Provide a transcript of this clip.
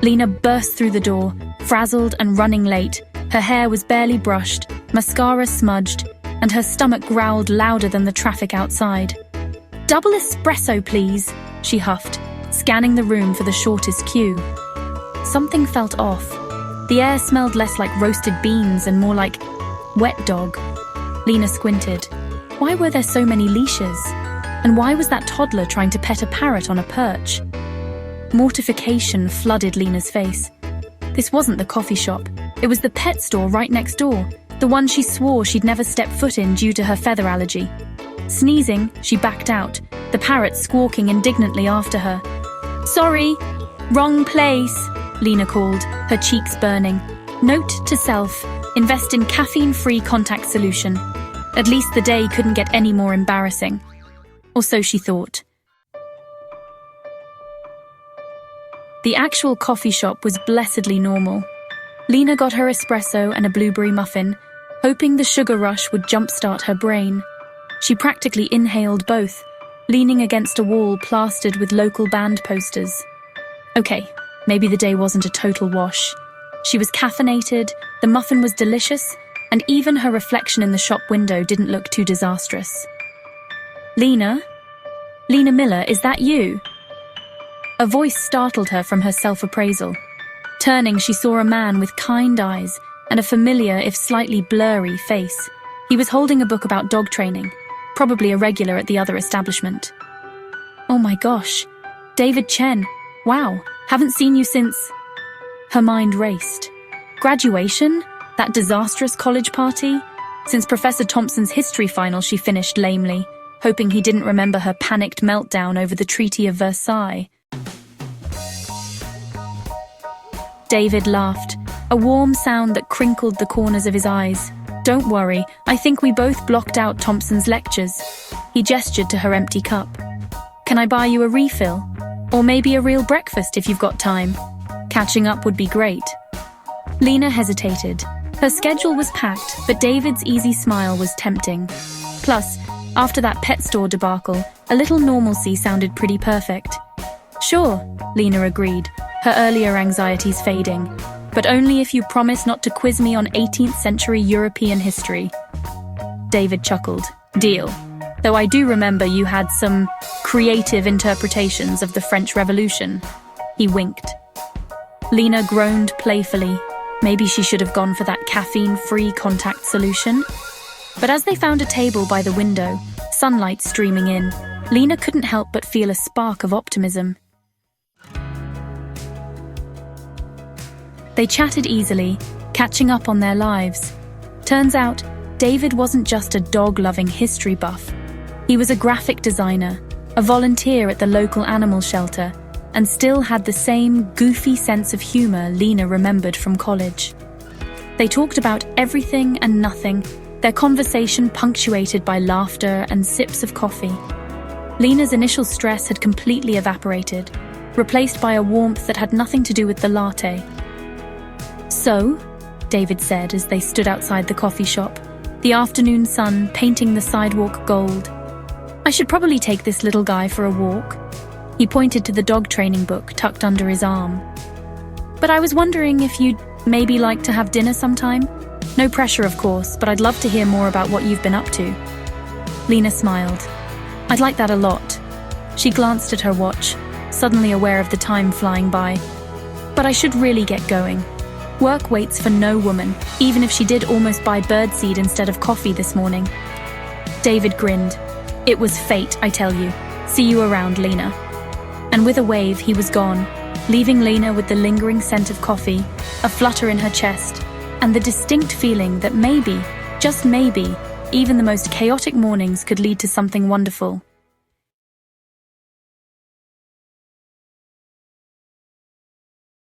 Lena burst through the door, frazzled and running late. Her hair was barely brushed, mascara smudged, and her stomach growled louder than the traffic outside. "Double espresso, please," she huffed, scanning the room for the shortest queue. Something felt off. The air smelled less like roasted beans and more like wet dog. Lena squinted. Why were there so many leashes? And why was that toddler trying to pet a parrot on a perch? Mortification flooded Lena's face. This wasn't the coffee shop. It was the pet store right next door, the one she swore she'd never step foot in due to her feather allergy. Sneezing, she backed out, the parrot squawking indignantly after her. "Sorry, wrong place," Lena called, her cheeks burning. Note to self, invest in caffeine-free contact solution. At least the day couldn't get any more embarrassing. Or so she thought. The actual coffee shop was blessedly normal. Lena got her espresso and a blueberry muffin, hoping the sugar rush would jumpstart her brain. She practically inhaled both, leaning against a wall plastered with local band posters. Okay, maybe the day wasn't a total wash. She was caffeinated, the muffin was delicious, and even her reflection in the shop window didn't look too disastrous. "Lena? Lena Miller, is that you?" A voice startled her from her self-appraisal. Turning, she saw a man with kind eyes and a familiar, if slightly blurry, face. He was holding a book about dog training, probably a regular at the other establishment. "Oh my gosh, David Chen. Wow, haven't seen you since..." Her mind raced. Graduation? That disastrous college party? Since Professor Thompson's history final she finished lamely, hoping he didn't remember her panicked meltdown over the Treaty of Versailles. David laughed, a warm sound that crinkled the corners of his eyes. "Don't worry, I think we both blocked out Thompson's lectures." He gestured to her empty cup. "Can I buy you a refill? Or maybe a real breakfast if you've got time? Catching up would be great." Lena hesitated. Her schedule was packed, but David's easy smile was tempting. Plus, after that pet store debacle, a little normalcy sounded pretty perfect. "Sure," Lena agreed, her earlier anxieties fading, "but only if you promise not to quiz me on 18th century European history." David chuckled. "Deal. Though I do remember you had some creative interpretations of the French Revolution." He winked. Lena groaned playfully. Maybe she should have gone for that caffeine-free contact solution. But as they found a table by the window, sunlight streaming in, Lena couldn't help but feel a spark of optimism. They chatted easily, catching up on their lives. Turns out, David wasn't just a dog-loving history buff. He was a graphic designer, a volunteer at the local animal shelter, and still had the same goofy sense of humor Lena remembered from college. They talked about everything and nothing, their conversation punctuated by laughter and sips of coffee. Lena's initial stress had completely evaporated, replaced by a warmth that had nothing to do with the latte. "So," David said as they stood outside the coffee shop, the afternoon sun painting the sidewalk gold, "I should probably take this little guy for a walk." He pointed to the dog training book tucked under his arm. "But I was wondering if you'd maybe like to have dinner sometime? No pressure, of course, but I'd love to hear more about what you've been up to." Lena smiled. "I'd like that a lot." She glanced at her watch, suddenly aware of the time flying by. "But I should really get going. Work waits for no woman, even if she did almost buy birdseed instead of coffee this morning." David grinned. "It was fate, I tell you. See you around, Lena." And with a wave, he was gone, leaving Lena with the lingering scent of coffee, a flutter in her chest, and the distinct feeling that maybe, just maybe, even the most chaotic mornings could lead to something wonderful.